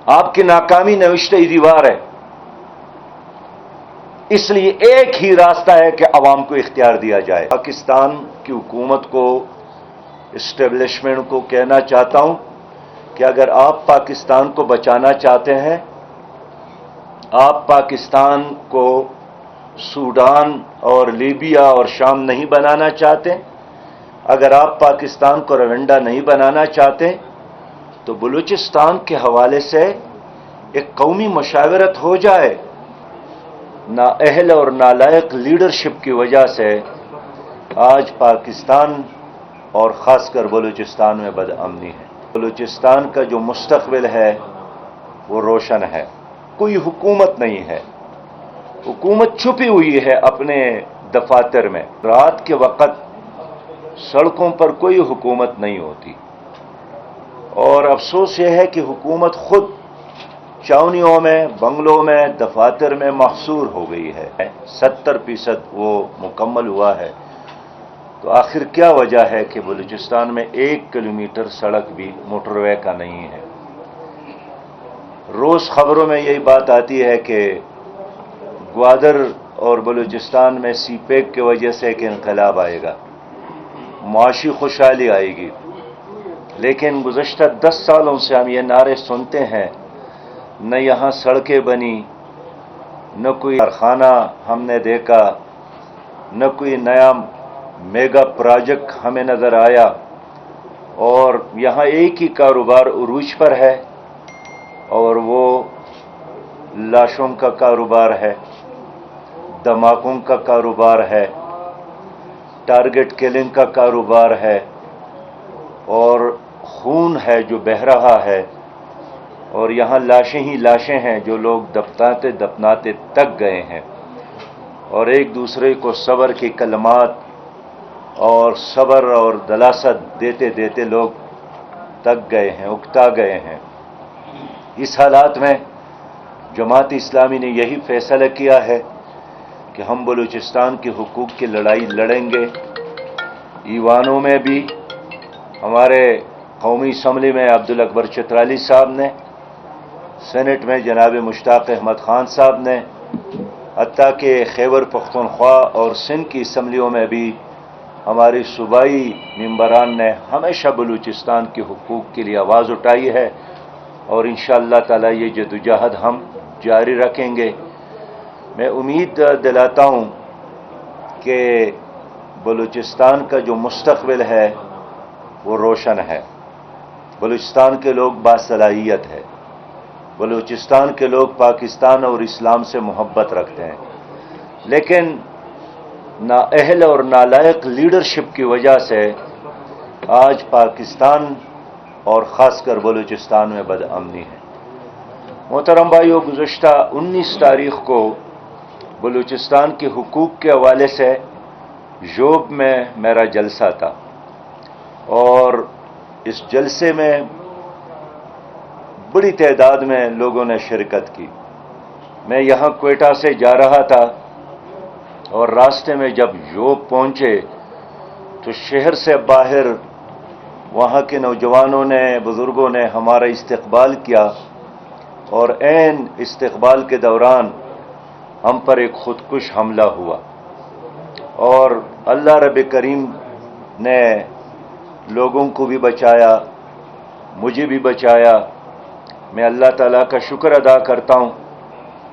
آپ کی ناکامی نوشتہ دیوار ہے. اس لیے ایک ہی راستہ ہے کہ عوام کو اختیار دیا جائے. پاکستان کی حکومت کو، اسٹیبلشمنٹ کو کہنا چاہتا ہوں کہ اگر آپ پاکستان کو بچانا چاہتے ہیں، آپ پاکستان کو سوڈان اور لیبیا اور شام نہیں بنانا چاہتے، اگر آپ پاکستان کو روانڈا نہیں بنانا چاہتے، تو بلوچستان کے حوالے سے ایک قومی مشاورت ہو جائے. نااہل اور نالائق لیڈرشپ کی وجہ سے آج پاکستان اور خاص کر بلوچستان میں بدامنی ہے. بلوچستان کا جو مستقبل ہے وہ روشن ہے. کوئی حکومت نہیں ہے، حکومت چھپی ہوئی ہے اپنے دفاتر میں. رات کے وقت سڑکوں پر کوئی حکومت نہیں ہوتی، اور افسوس یہ ہے کہ حکومت خود چاونیوں میں، بنگلوں میں، دفاتر میں محصور ہو گئی ہے. 70% وہ مکمل ہوا ہے. تو آخر کیا وجہ ہے کہ بلوچستان میں 1 کلومیٹر سڑک بھی موٹر وے کا نہیں ہے؟ روز خبروں میں یہی بات آتی ہے کہ گوادر اور بلوچستان میں سی پیک کی وجہ سے ایک انقلاب آئے گا، معاشی خوشحالی آئے گی. لیکن گزشتہ 10 سالوں سے ہم یہ نعرے سنتے ہیں، نہ یہاں سڑکیں بنی، نہ کوئی کارخانہ ہم نے دیکھا، نہ کوئی نیا میگا پروجیکٹ ہمیں نظر آیا. اور یہاں ایک ہی کاروبار عروج پر ہے، اور وہ لاشوں کا کاروبار ہے، دھماکوں کا کاروبار ہے، ٹارگٹ کلنگ کا کاروبار ہے، اور خون ہے جو بہہ رہا ہے. اور یہاں لاشیں ہی لاشیں ہیں جو لوگ دفناتے دفناتے تک گئے ہیں، اور ایک دوسرے کو صبر کی کلمات اور صبر اور دلاست دیتے دیتے لوگ تک گئے ہیں، اکتا گئے ہیں. اس حالات میں جماعت اسلامی نے یہی فیصلہ کیا ہے کہ ہم بلوچستان کے حقوق کی لڑائی لڑیں گے. ایوانوں میں بھی ہمارے قومی اسمبلی میں عبدالاکبر چترالی صاحب نے، سینٹ میں جناب مشتاق احمد خان صاحب نے، حتیٰ کہ خیبر پختونخوا اور سندھ کی اسمبلیوں میں بھی ہماری صوبائی ممبران نے ہمیشہ بلوچستان کے حقوق کے لیے آواز اٹھائی ہے، اور انشاءاللہ تعالی یہ جدوجہد ہم جاری رکھیں گے. میں امید دلاتا ہوں کہ بلوچستان کا جو مستقبل ہے وہ روشن ہے. بلوچستان کے لوگ باصلاحیت ہے، بلوچستان کے لوگ پاکستان اور اسلام سے محبت رکھتے ہیں، لیکن نااہل اور نالائق لیڈرشپ کی وجہ سے آج پاکستان اور خاص کر بلوچستان میں بدامنی ہے. محترم بھائیو، گزشتہ 19 تاریخ کو بلوچستان کے حقوق کے حوالے سے ژوب میں میرا جلسہ تھا، اور اس جلسے میں بڑی تعداد میں لوگوں نے شرکت کی. میں یہاں کوئٹہ سے جا رہا تھا، اور راستے میں جب ژوب پہنچے تو شہر سے باہر وہاں کے نوجوانوں نے، بزرگوں نے ہمارا استقبال کیا، اور عین استقبال کے دوران ہم پر ایک خودکش حملہ ہوا. اور اللہ رب کریم نے لوگوں کو بھی بچایا، مجھے بھی بچایا. میں اللہ تعالیٰ کا شکر ادا کرتا ہوں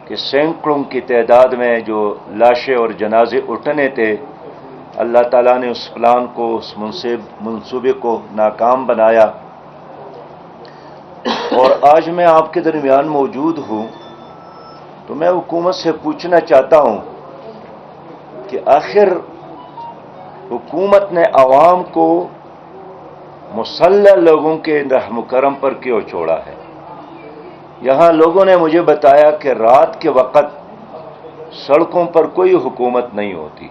کہ سینکڑوں کی تعداد میں جو لاشیں اور جنازے اٹھنے تھے، اللہ تعالیٰ نے اس پلان کو، اس منصوبے کو ناکام بنایا. اور آج میں آپ کے درمیان موجود ہوں تو میں حکومت سے پوچھنا چاہتا ہوں کہ آخر حکومت نے عوام کو مسلح لوگوں کے رحم و کرم پر کیوں چھوڑا ہے؟ یہاں لوگوں نے مجھے بتایا کہ رات کے وقت سڑکوں پر کوئی حکومت نہیں ہوتی،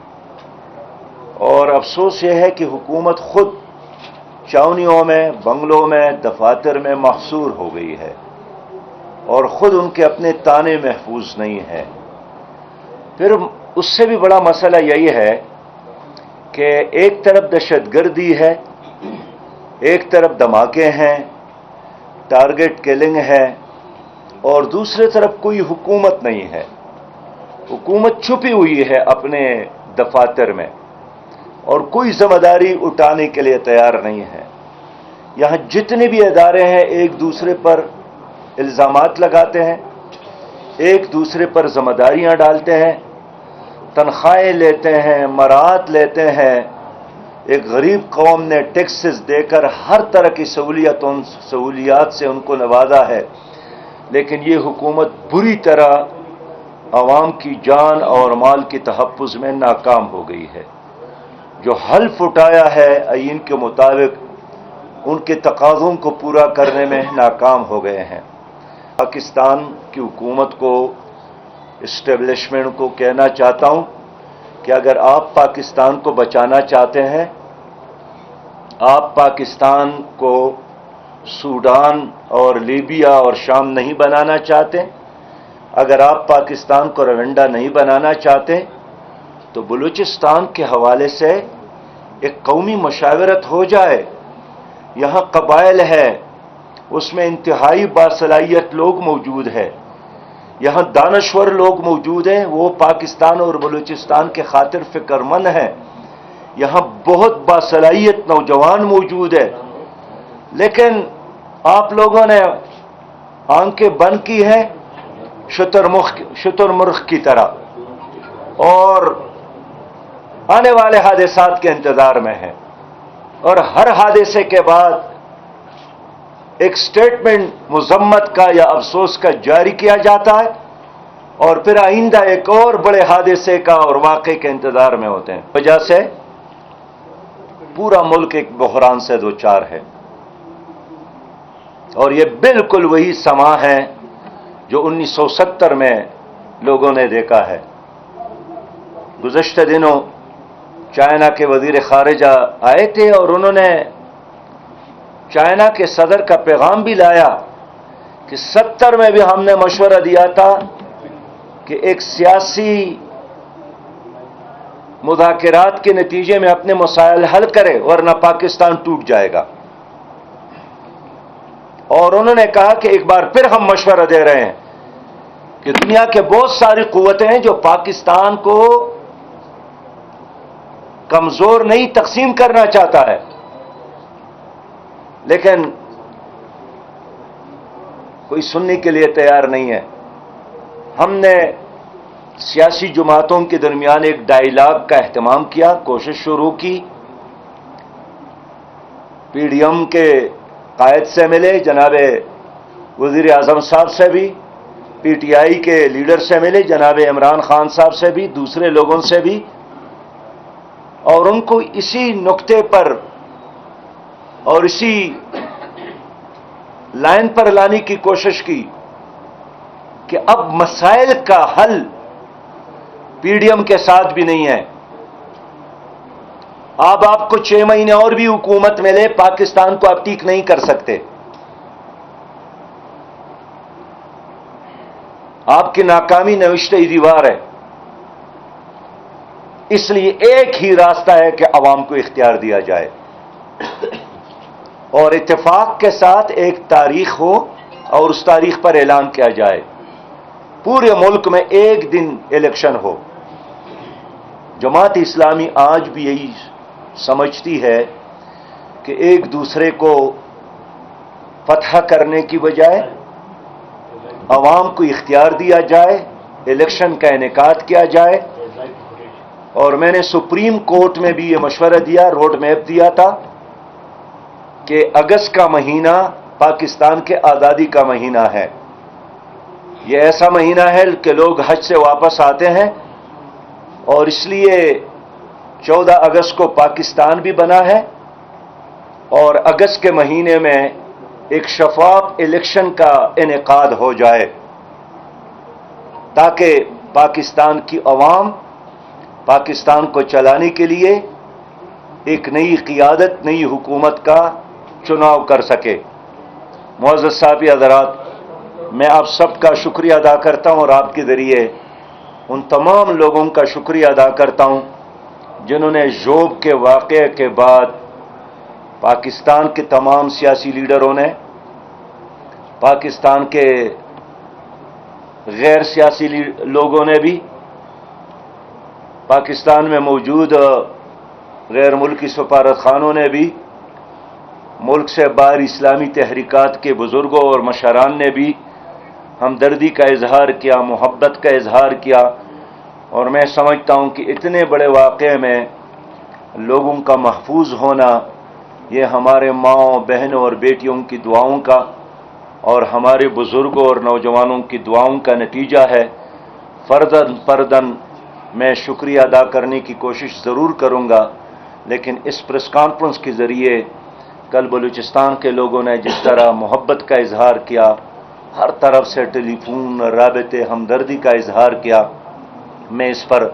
اور افسوس یہ ہے کہ حکومت خود چاونیوں میں، بنگلوں میں، دفاتر میں محصور ہو گئی ہے، اور خود ان کے اپنے تانے محفوظ نہیں ہیں. پھر اس سے بھی بڑا مسئلہ یہی ہے کہ ایک طرف دہشت گردی ہے، ایک طرف دھماکے ہیں، ٹارگٹ کلنگ ہے، اور دوسری طرف کوئی حکومت نہیں ہے. حکومت چھپی ہوئی ہے اپنے دفاتر میں اور کوئی ذمہ داری اٹھانے کے لیے تیار نہیں ہے. یہاں جتنے بھی ادارے ہیں ایک دوسرے پر الزامات لگاتے ہیں، ایک دوسرے پر ذمہ داریاں ڈالتے ہیں، تنخواہیں لیتے ہیں، مراعات لیتے ہیں. ایک غریب قوم نے ٹیکسز دے کر ہر طرح کی سہولیات سے ان کو نوازا ہے، لیکن یہ حکومت بری طرح عوام کی جان اور مال کی تحفظ میں ناکام ہو گئی ہے. جو حلف اٹھایا ہے آئین کے مطابق ان کے تقاضوں کو پورا کرنے میں ناکام ہو گئے ہیں. پاکستان کی حکومت کو، اسٹیبلشمنٹ کو کہنا چاہتا ہوں کہ اگر آپ پاکستان کو بچانا چاہتے ہیں، آپ پاکستان کو سوڈان اور لیبیا اور شام نہیں بنانا چاہتے، اگر آپ پاکستان کو روانڈا نہیں بنانا چاہتے، تو بلوچستان کے حوالے سے ایک قومی مشاورت ہو جائے. یہاں قبائل ہے، اس میں انتہائی باصلاحیت لوگ موجود ہیں، یہاں دانشور لوگ موجود ہیں، وہ پاکستان اور بلوچستان کے خاطر فکر مند ہیں. یہاں بہت باصلاحیت نوجوان موجود ہیں، لیکن آپ لوگوں نے آنکھیں بند کی ہیں شتر مرغ کی طرح، اور آنے والے حادثات کے انتظار میں ہیں. اور ہر حادثے کے بعد ایک سٹیٹمنٹ مذمت کا یا افسوس کا جاری کیا جاتا ہے، اور پھر آئندہ ایک اور بڑے حادثے کا اور واقعے کے انتظار میں ہوتے ہیں. وجہ سے پورا ملک ایک بحران سے دوچار ہے، اور یہ بالکل وہی سما ہے جو 1970 میں لوگوں نے دیکھا ہے. گزشتہ دنوں چائنا کے وزیر خارجہ آئے تھے اور انہوں نے چائنا کے صدر کا پیغام بھی لایا کہ 70 میں بھی ہم نے مشورہ دیا تھا کہ ایک سیاسی مذاکرات کے نتیجے میں اپنے مسائل حل کرے ورنہ پاکستان ٹوٹ جائے گا. اور انہوں نے کہا کہ ایک بار پھر ہم مشورہ دے رہے ہیں کہ دنیا کے بہت ساری قوتیں ہیں جو پاکستان کو کمزور نہیں تقسیم کرنا چاہتا ہے، لیکن کوئی سننے کے لیے تیار نہیں ہے. ہم نے سیاسی جماعتوں کے درمیان ایک ڈائیلاگ کا اہتمام کیا، کوشش شروع کی. پی ڈی ایم کے قائد سے ملے، جناب وزیر اعظم صاحب سے بھی، پی ٹی آئی کے لیڈر سے ملے، جناب عمران خان صاحب سے بھی، دوسرے لوگوں سے بھی، اور ان کو اسی نقطے پر اور اسی لائن پر لانے کی کوشش کی کہ اب مسائل کا حل پی ڈی ایم کے ساتھ بھی نہیں ہے. اب آپ کو 6 مہینے اور بھی حکومت ملے، پاکستان کو آپ ٹھیک نہیں کر سکتے. آپ کی ناکامی نوشتہ دیوار ہے. اس لیے ایک ہی راستہ ہے کہ عوام کو اختیار دیا جائے اور اتفاق کے ساتھ ایک تاریخ ہو اور اس تاریخ پر اعلان کیا جائے. پورے ملک میں ایک دن الیکشن ہو. جماعت اسلامی آج بھی یہی سمجھتی ہے کہ ایک دوسرے کو فتح کرنے کی بجائے عوام کو اختیار دیا جائے، الیکشن کا انعقاد کیا جائے. اور میں نے سپریم کورٹ میں بھی یہ مشورہ دیا، روڈ میپ دیا تھا کہ اگست کا مہینہ پاکستان کے آزادی کا مہینہ ہے. یہ ایسا مہینہ ہے کہ لوگ حج سے واپس آتے ہیں، اور اس لیے 14 اگست کو پاکستان بھی بنا ہے، اور اگست کے مہینے میں ایک شفاف الیکشن کا انعقاد ہو جائے تاکہ پاکستان کی عوام پاکستان کو چلانے کے لیے ایک نئی قیادت، نئی حکومت کا چناؤ کر سکے. معزز صاحب حضرات، میں آپ سب کا شکریہ ادا کرتا ہوں اور آپ کے ذریعے ان تمام لوگوں کا شکریہ ادا کرتا ہوں جنہوں نے ژوب کے واقعے کے بعد پاکستان کے تمام سیاسی لیڈروں نے، پاکستان کے غیر سیاسی لوگوں نے بھی، پاکستان میں موجود غیر ملکی سفارت خانوں نے بھی، ملک سے باہر اسلامی تحریکات کے بزرگوں اور مشران نے بھی ہمدردی کا اظہار کیا، محبت کا اظہار کیا، اور میں سمجھتا ہوں کہ اتنے بڑے واقعے میں لوگوں کا محفوظ ہونا یہ ہمارے ماؤں، بہنوں اور بیٹیوں کی دعاؤں کا اور ہمارے بزرگوں اور نوجوانوں کی دعاؤں کا نتیجہ ہے۔ فرداً فرداً میں شکریہ ادا کرنے کی کوشش ضرور کروں گا، لیکن اس پریس کانفرنس کے ذریعے کل بلوچستان کے لوگوں نے جس طرح محبت کا اظہار کیا، ہر طرف سے ٹیلی فون رابطے ہمدردی کا اظہار کیا، میں اس پر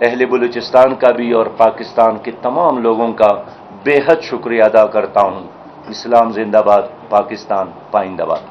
اہل بلوچستان کا بھی اور پاکستان کے تمام لوگوں کا بے حد شکریہ ادا کرتا ہوں۔ اسلام زندہ باد، پاکستان پائندہ باد۔